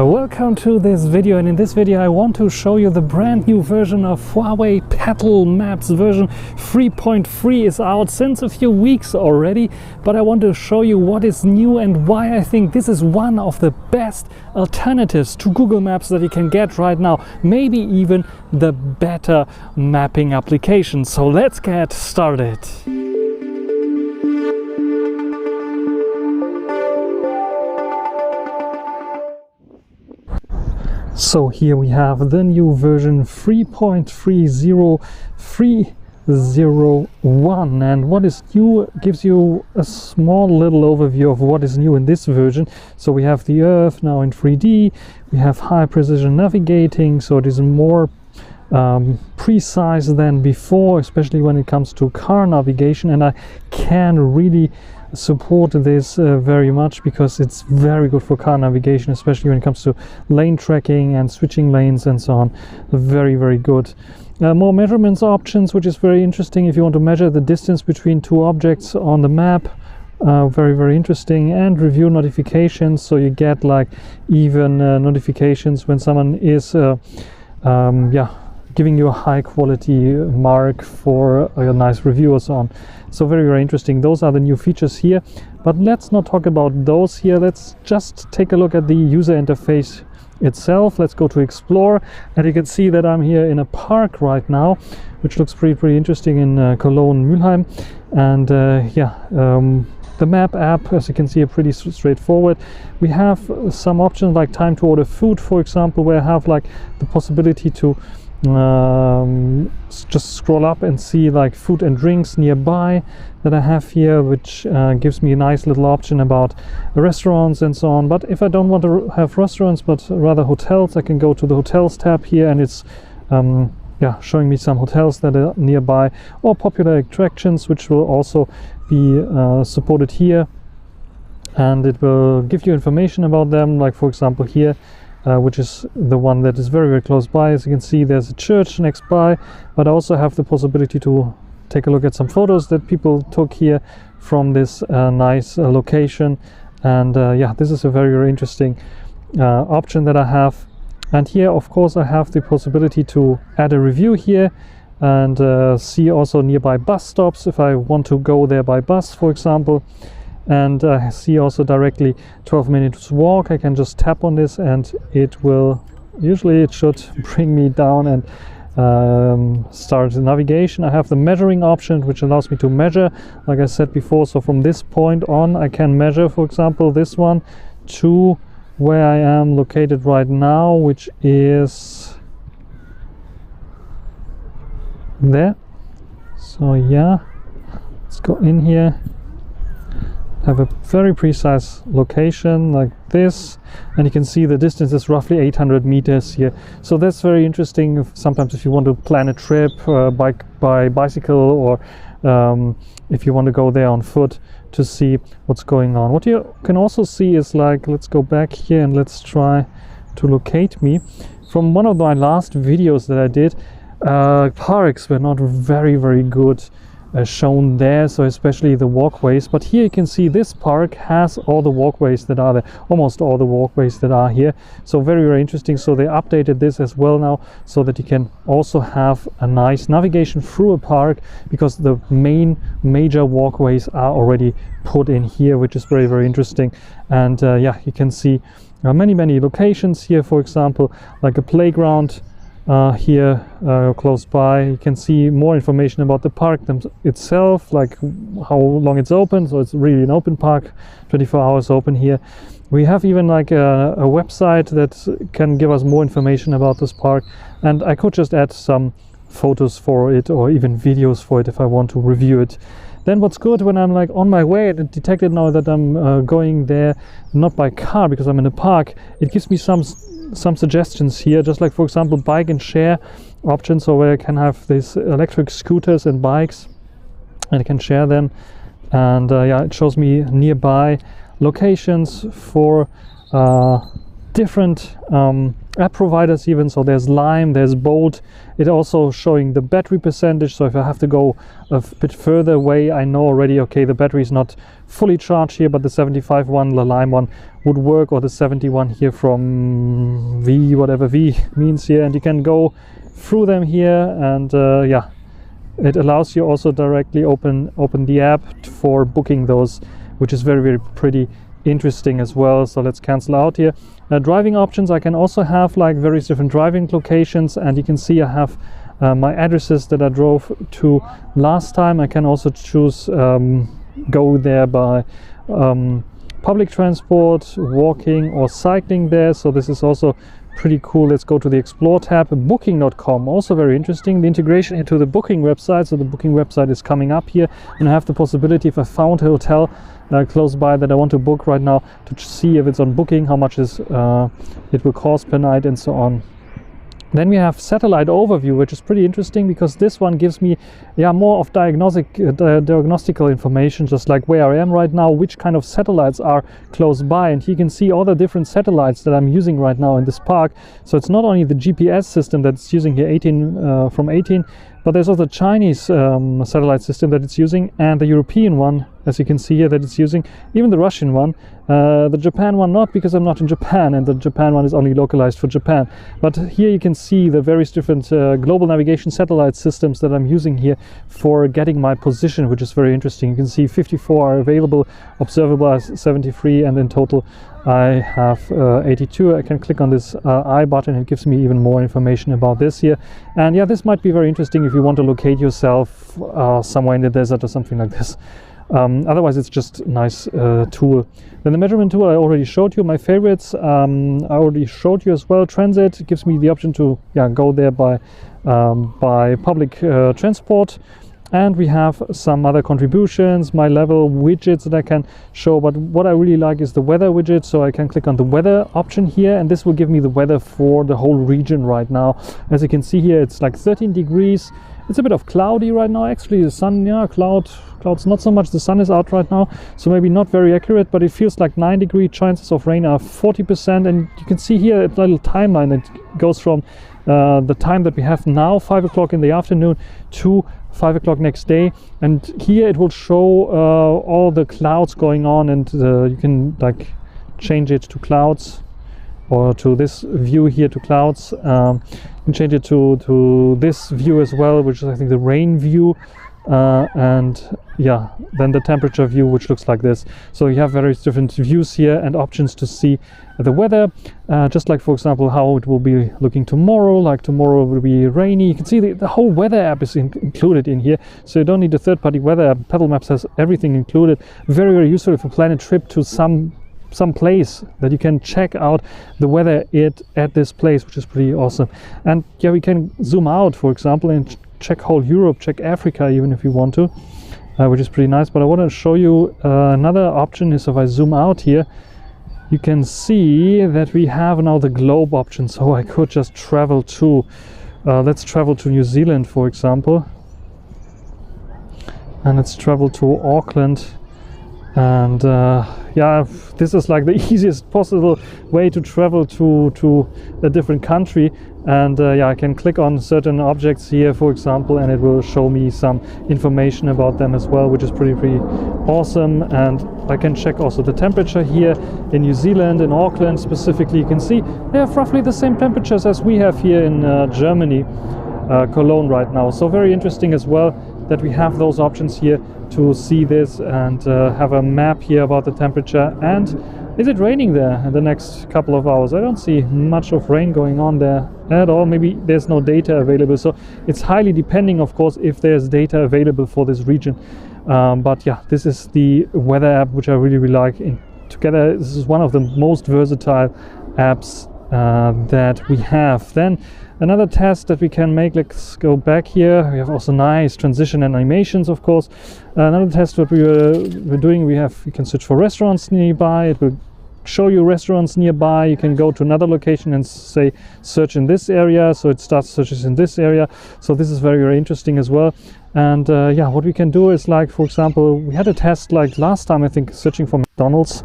Welcome to this video, and in this video I want to show you the brand new version of Huawei Petal Maps. Version 3.3 is out since a few weeks already, but I want to show you what is new and why I think this is one of the best alternatives to Google Maps that you can get right now, maybe even the better mapping application. So let's get started. So here we have the new version 3.30301, and what is new gives you a small little overview of what is new in this version. So we have the Earth now in 3D, we have high precision navigating, so it is more precise than before, especially when it comes to car navigation, and I can really support this very much because it's very good for car navigation, especially when it comes to lane tracking and switching lanes and so on. Very good. More measurements options, which is very interesting if you want to measure the distance between two objects on the map. Very interesting. And review notifications, so you get like even notifications when someone is giving you a high quality mark for a nice review or so on. So very interesting. Those are the new features here, but let's not talk about those here. Let's just take a look at the user interface itself. Let's go to explore, and you can see that I'm here in a park right now, which looks pretty interesting in Cologne Mülheim. And the map app, as you can see, are pretty straightforward. We have some options like time to order food, for example, where I have like the possibility to just scroll up and see like food and drinks nearby that I have here, which gives me a nice little option about restaurants and so on. But if I don't want to have restaurants but rather hotels, I can go to the hotels tab here, and it's showing me some hotels that are nearby, or popular attractions, which will also be supported here, and it will give you information about them, like for example here, which is the one that is very close by. As you can see, there's a church next by, but I also have the possibility to take a look at some photos that people took here from this nice location. And this is a very interesting option that I have. And here, of course, I have the possibility to add a review here and see also nearby bus stops if I want to go there by bus, for example. And I see also directly 12 minutes walk. I can just tap on this and it should bring me down and start the navigation. I have the measuring option, which allows me to measure, like I said before. So from this point on, I can measure, for example, this one to where I am located right now, which is there. So yeah, let's go in here. Have a very precise location like this, and you can see the distance is roughly 800 meters here. So that's very interesting sometimes if you want to plan a trip by bicycle, or if you want to go there on foot to see what's going on. What you can also see is, like, let's go back here and let's try to locate me. From one of my last videos that I did, parks were not very good shown there, so especially the walkways. But here you can see this park has all the walkways that are there, almost all the walkways that are here. So very interesting. So they updated this as well now, so that you can also have a nice navigation through a park, because the major walkways are already put in here, which is very interesting. And you can see many locations here, for example, like a playground here close by. You can see more information about the park itself, like how long it's open. So it's really an open park, 24 hours open here. We have even like a website that can give us more information about this park, and I could just add some photos for it or even videos for it if I want to review it. Then what's good, when I'm like on my way, it detected now that I'm going there not by car because I'm in a park, it gives me some suggestions here, just like for example bike and share options, so where I can have these electric scooters and bikes and I can share them. And it shows me nearby locations for different app providers even. So there's Lime, there's Bolt. It also showing the battery percentage, so if I have to go a bit further away, I know already, okay, the battery is not fully charged here, but the 75 one, the Lime one, would work, or the 71 here from V, whatever V means here, and you can go through them here. And yeah, it allows you also directly open the app for booking those, which is very, very pretty interesting as well. So let's cancel out here. Driving options, I can also have like various different driving locations, and you can see I have my addresses that I drove to last time. I can also choose go there by public transport, walking or cycling there. So this is also pretty cool. Let's go to the Explore tab. Booking.com, also very interesting, the integration into the booking website. So the booking website is coming up here, and I have the possibility, if I found a hotel close by that I want to book right now, to see if it's on booking, how much is it will cost per night, and so on. Then we have satellite overview, which is pretty interesting because this one gives me more of diagnostical information, just like where I am right now, which kind of satellites are close by, and you can see all the different satellites that I'm using right now in this park. So it's not only the GPS system that's using here, 18 from 18, but there's also the Chinese satellite system that it's using, and the European one, as you can see here, that it's using, even the Russian one. The Japan one not, because I'm not in Japan, and the Japan one is only localized for Japan. But here you can see the various different global navigation satellite systems that I'm using here for getting my position, which is very interesting. You can see 54 are available, observable as 73, and in total I have 82. I can click on this I button. It gives me even more information about this here. And yeah, this might be very interesting if you want to locate yourself somewhere in the desert or something like this. Otherwise it's just a nice tool. Then the measurement tool I already showed you. My favorites I already showed you as well. Transit gives me the option to go there by public transport. And we have some other contributions, my level widgets that I can show, but what I really like is the weather widget. So I can click on the weather option here, and this will give me the weather for the whole region right now. As you can see here, it's like 13 degrees. It's a bit of cloudy right now. Actually, the sun, clouds not so much. The sun is out right now, so maybe not very accurate, but it feels like 9-degree. Chances of rain are 40%, and you can see here a little timeline that goes from the time that we have now, 5 o'clock in the afternoon, to 5 o'clock next day. And here it will show all the clouds going on, and you can like change it to clouds, or to this view here to clouds. You can change it to this view as well, which is I think the rain view, and yeah, then the temperature view, which looks like this. So you have various different views here and options to see the weather, just like for example how it will be looking tomorrow. Like tomorrow will be rainy. You can see the whole weather app is included in here, so you don't need a third-party weather app. Petal Maps has everything included. Very, very useful if you plan a trip to some place that you can check out the weather at this place, which is pretty awesome. And yeah, we can zoom out, for example, and check whole Europe, check Africa even if you want to, which is pretty nice. But I want to show you another option is if I zoom out here, you can see that we have now the globe option. So I could just travel to, let's travel to New Zealand, for example, and let's travel to Auckland. And yeah, this is like the easiest possible way to travel to a different country. And yeah, I can click on certain objects here, for example, and it will show me some information about them as well, which is pretty awesome. And I can check also the temperature here in New Zealand, in Auckland specifically. You can see they have roughly the same temperatures as we have here in Germany, Cologne right now. So very interesting as well that we have those options here to see this, and have a map here about the temperature. And is it raining there in the next couple of hours? I don't see much of rain going on there at all. Maybe there's no data available, so it's highly depending, of course, if there's data available for this region. But yeah, this is the weather app, which I really like. Together, this is one of the most versatile apps that we have. Then another test that we can make, let's go back here. We have also nice transition and animations, of course. Another test that we're doing, we can search for restaurants nearby. It will show you restaurants nearby. You can go to another location and say search in this area, so it starts searches in this area. So this is very, very interesting as well. And yeah, what we can do is, like for example, we had a test like last time, I think, searching for McDonald's,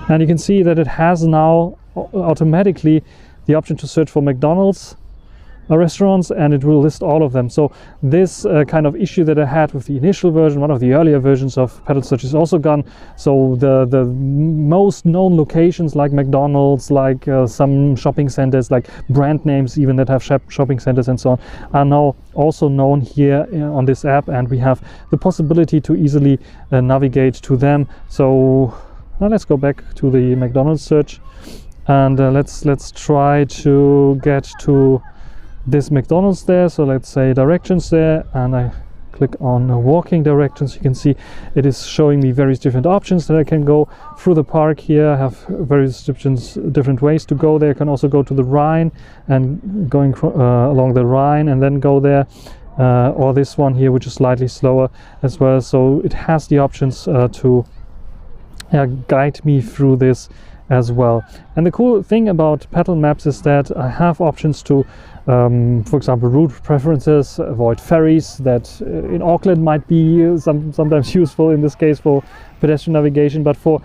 and you can see that it has now automatically the option to search for McDonald's restaurants, and it will list all of them. So this kind of issue that I had with the initial version, one of the earlier versions of Petal Search, is also gone. So the most known locations like McDonald's, like some shopping centers, like brand names even that have shopping centers and so on, are now also known here on this app, and we have the possibility to easily navigate to them. So now let's go back to the McDonald's search, and let's try to get to this McDonald's there. So let's say directions there, and I click on walking directions. You can see it is showing me various different options that I can go through the park here. I have various different ways to go there. I can also go to the Rhine and going along the Rhine and then go there, or this one here, which is slightly slower as well. So it has the options to guide me through this as well. And the cool thing about Petal Maps is that I have options to for example, route preferences, avoid ferries that in Auckland might be sometimes useful in this case for pedestrian navigation, but for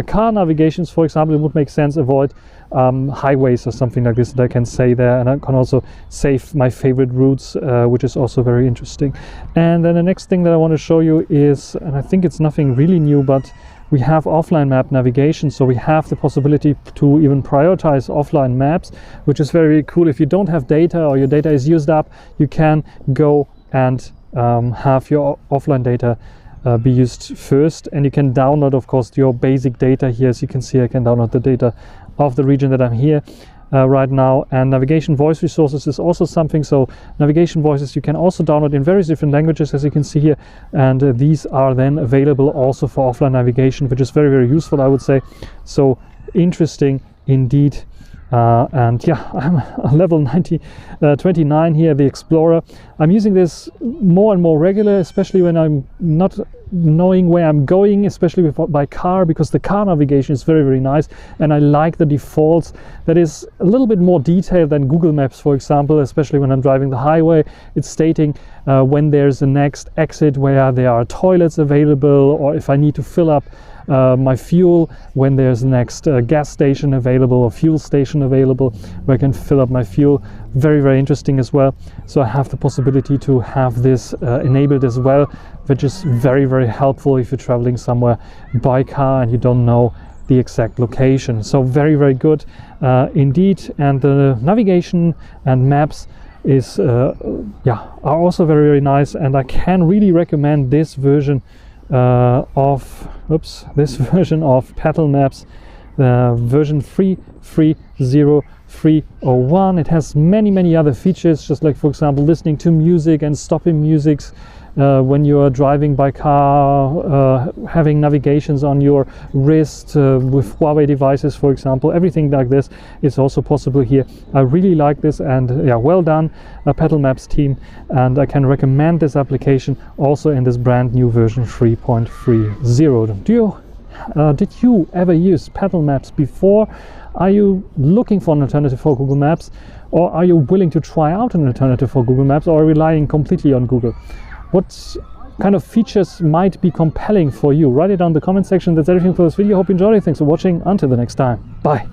car navigations, for example, it would make sense avoid highways or something like this that I can say there, and I can also save my favorite routes, which is also very interesting. And then the next thing that I want to show you is, and I think it's nothing really new, but we have offline map navigation, so we have the possibility to even prioritize offline maps, which is very cool. If you don't have data or your data is used up, you can go and have your offline data be used first, and you can download, of course, your basic data here. As you can see, I can download the data of the region that I'm here right now. And navigation voice resources is also something. So navigation voices you can also download in various different languages, as you can see here, and these are then available also for offline navigation, which is very, very useful, I would say. So interesting indeed. And yeah, I'm level 29 here, the Explorer. I'm using this more and more regular, especially when I'm not knowing where I'm going, especially by car, because the car navigation is very, very nice, and I like the defaults that is a little bit more detailed than Google Maps, for example, especially when I'm driving the highway. It's stating when there's the next exit where there are toilets available, or if I need to fill up my fuel, when there's the next gas station available or fuel station available where I can fill up my fuel. Very, very interesting as well. So I have the possibility to have this enabled as well, which is very, very helpful if you're traveling somewhere by car and you don't know the exact location. So very, very good indeed. And the navigation and maps is are also very, very nice, and I can really recommend this version of Petal Maps, version 3.3.0.301. It has many other features, just like, for example, listening to music and stopping music when you are driving by car, having navigations on your wrist with Huawei devices, for example. Everything like this is also possible here. I really like this, and yeah, well done, Petal Maps team, and I can recommend this application also in this brand new version 3.30. Did you ever use Petal Maps before? Are you looking for an alternative for Google Maps, or are you willing to try out an alternative for Google Maps, or relying completely on Google? What kind of features might be compelling for you? Write it down in the comment section. That's everything for this video. Hope you enjoyed it. Thanks for watching. Until the next time. Bye.